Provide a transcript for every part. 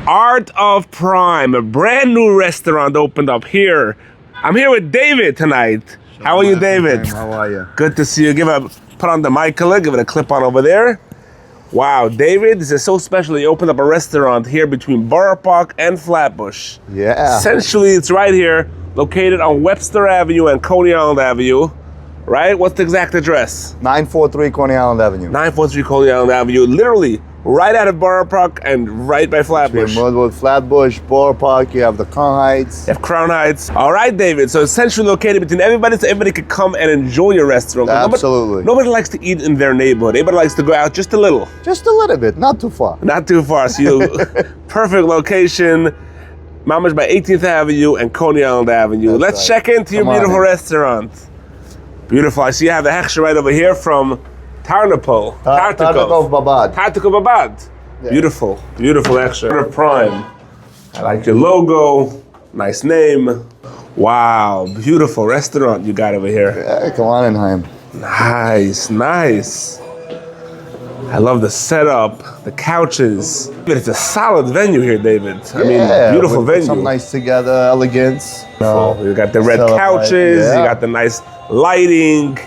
Art of Prime, a brand new restaurant opened up here. I'm here with David tonight. How are you, David? How are you? Good to see you. Put on the mic, give it a clip on over there. Wow, David, this is so special. You opened up a restaurant here between Boro Park and Flatbush. Yeah. Essentially, it's right here, located on Webster Avenue and Coney Island Avenue. Right? What's the exact address? 943 Coney Island Avenue. 943 Coney Island Avenue. Literally right out of Boro Park and right by Flatbush. With Flatbush, Boro Park, you have the Crown Heights. You have Crown Heights. All right, David. So essentially located between everybody, so everybody could come and enjoy your restaurant. Absolutely. Nobody likes to eat in their neighborhood. Everybody likes to go out just a little. Just a little bit, not too far. Not too far. So you, perfect location. Mama's by 18th Avenue and Coney Island Avenue. That's Let's right. check into your beautiful restaurant. Beautiful. I see you have the hechsher right over here from Tarnopol. Tartakov Babad. Tartakov Babad. Yeah. Beautiful. Beautiful hechsher. Prime. I like your logo. Nice name. Wow. Beautiful restaurant you got over here. Yeah, come on in, Chaim. Nice. Nice. I love the setup, the couches. But it's a solid venue here, David. I mean, beautiful venue. Some nice together, elegance. You got the red couches, you got the nice lighting.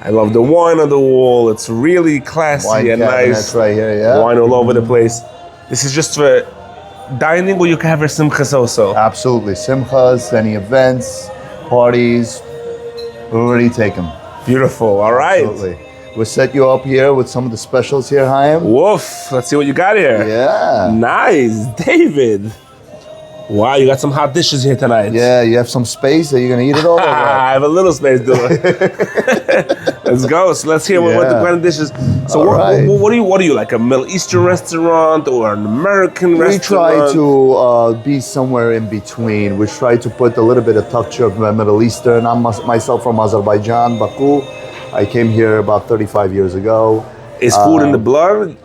I love the wine on the wall. It's really classy Wine and nice. right here, yeah. Wine all over the place. This is just for dining, or you can have your simchas also. Absolutely. Simchas, any events, parties, we already take them. Beautiful. All right. Absolutely. We'll set you up here with some of the specials here, Chaim. Woof. Let's see what you got here. Yeah. Nice. David. Wow, you got some hot dishes here tonight. Yeah, you have some space. Are you going to eat it all? I have a little space, dude. Let's go. So let's hear what the kind of dishes. So what are you, like a Middle Eastern restaurant or an American restaurant? We try to be somewhere in between. We try to put a little bit of touch of Middle Eastern. I'm myself from Azerbaijan, Baku. I came here about 35 years ago. Is food in the blood?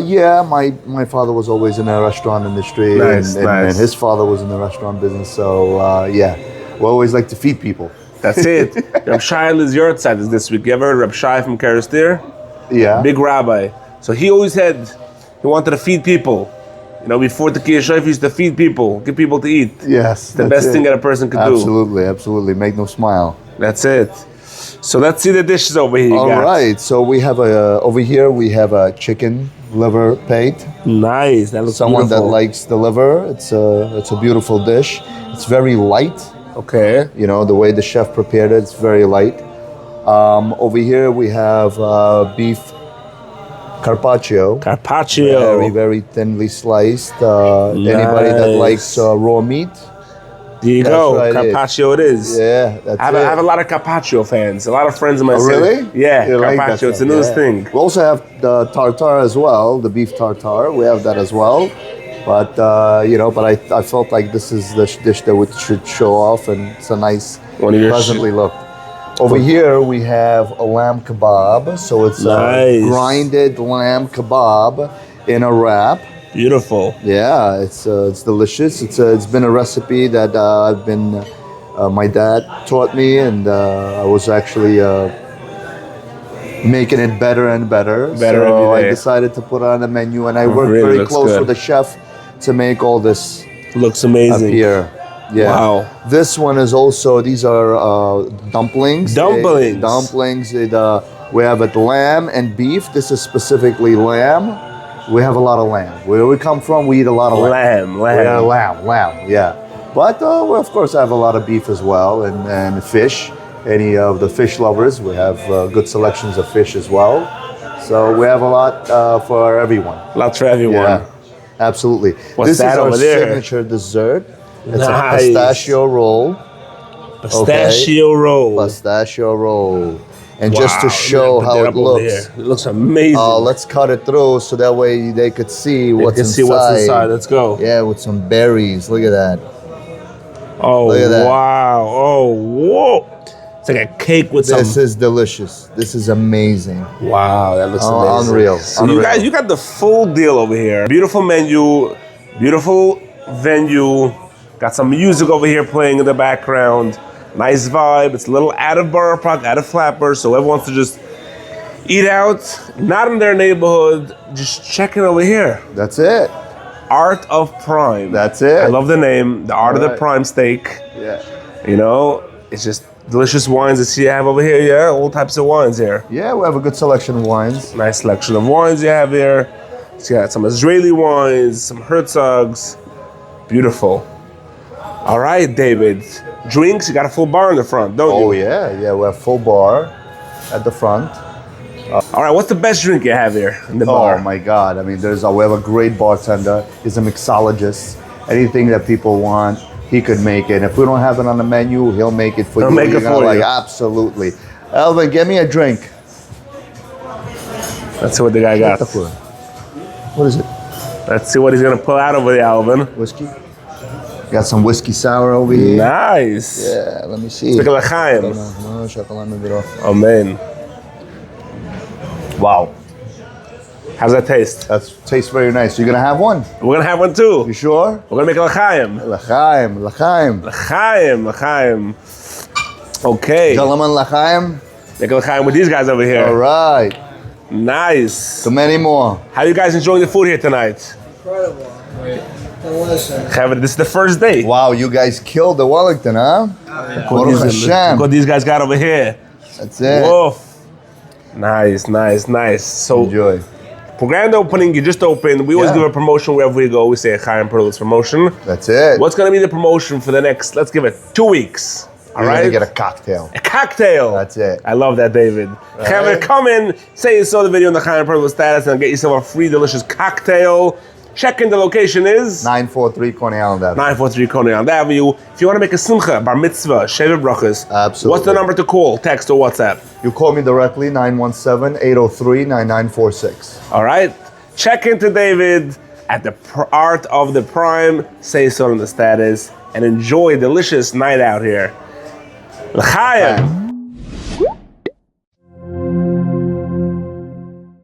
Yeah, my father was always in the restaurant industry, and his father was in the restaurant business. So yeah, we always like to feed people. That's it. Reb Shai is your side this week. You ever heard Reb Shai from Karastir? Yeah. Big rabbi. So he always he wanted to feed people. You know, before the Kiyashayf, he used to feed people, give people to eat. Yes. The best thing that a person could do. Absolutely, absolutely. Make them smile. That's it. So let's see the dishes over here. All right. So we have over here we have a chicken liver pate. Nice. That looks Someone beautiful. that likes the liver. It's a beautiful dish. It's very light. Okay. You know, the way the chef prepared it, it's very light. Over here we have beef carpaccio. Carpaccio. Very, very thinly sliced. Anybody that likes raw meat. There you go. Right, Carpaccio it is. Yeah, that's I have a lot of carpaccio fans. A lot of friends of mine. Oh, really? Yeah, You like that carpaccio. It's the stuff, newest thing. We also have the tartare as well, the beef tartare. We have that as well. But I felt like this is the dish that we should show off, and it's a nice, pleasantly looked. Over here we have a lamb kebab. So it's a grinded lamb kebab in a wrap. Beautiful. Yeah, it's delicious. It's been a recipe that my dad taught me, and I was actually making it better and better. So I decided to put it on the menu, and I worked very close with the chef to make all this looks amazing appear. Yeah. Wow. This one is also, these are dumplings. Dumplings. We have it lamb and beef. This is specifically lamb. We have a lot of lamb. Where we come from, we eat a lot of lamb. Lamb, yeah. But we of course have a lot of beef as well, and fish. Any of the fish lovers, we have good selections of fish as well. So we have a lot for everyone. Lots for everyone. Yeah, absolutely. What's that over there? This is our signature dessert. It's a Nice. pistachio roll. Pistachio roll. Pistachio roll. And just to show how it looks. It looks amazing. Let's cut it through so that way they could see what's inside. See what's inside. Let's go. Yeah, with some berries. Look at that. Oh, look at that. Wow. Oh, whoa. It's like a cake with some... This is delicious. This is amazing. Wow, that looks amazing. Unreal. So you got the full deal over here. Beautiful menu, beautiful venue. Got some music over here playing in the background. Nice vibe. It's a little out of Boro Park, out of Flatbush, so everyone wants to just eat out, not in their neighborhood, just checking over here. That's it. Art of Prime. That's it. I love the name. The Art of the Right. Prime Steak. Yeah. You know, it's just delicious wines that you have over here. Yeah, all types of wines here. Yeah, we have a good selection of wines. Nice selection of wines you have here. So you got some Israeli wines, some Herzogs. Beautiful. All right, David. Drinks, you got a full bar in the front, don't you? Oh yeah, we have full bar at the front. All right, what's the best drink you have here in the bar? Oh my God! I mean, we have a great bartender. He's a mixologist. Anything that people want, he could make it. If we don't have it on the menu, he'll make it for you. Make it for you. Absolutely. Elvin, get me a drink. Let's see what the guy got. What is it? Let's see what he's gonna pull out over there, Alvin. Whiskey. Got some whiskey sour over here. Nice. Yeah, let me see. Look at l'chaim. Amen. Wow. How's that taste? That tastes very nice. You're gonna have one? We're gonna have one too. You sure? We're gonna make a l'chaim. L'chaim. L'chaim. Okay. Gentlemen, l'chaim. Make a l'chaim with these guys over here. All right. Nice. So many more. How you guys enjoying the food here tonight? Incredible. Delicious. This is the first day. Wow, you guys killed the Wellington, huh? Baruch Hashem. What these guys got over here. That's it. Woof. Nice. So, Enjoy. for grand opening, you just opened. We always Yeah. give a promotion wherever we go. We say a Chaim Perlowitz promotion. That's it. What's going to be the promotion for the next, let's give it 2 weeks. All You're right? gonna get a cocktail. A cocktail. That's it. I love that, David. Right. Come in, say you saw the video on the Chaim Perlowitz status, and get yourself a free, delicious cocktail. Check in. The location is 943 Coney Island Avenue. 943 Coney Island Avenue. If you want to make a simcha, bar mitzvah, sheva brachas, Absolutely. what's the number to call, text, or WhatsApp? You call me directly, 917-803-9946. All right? Check into David at the Art of the Prime. Say so on the status, and enjoy a delicious night out here. L'chaim.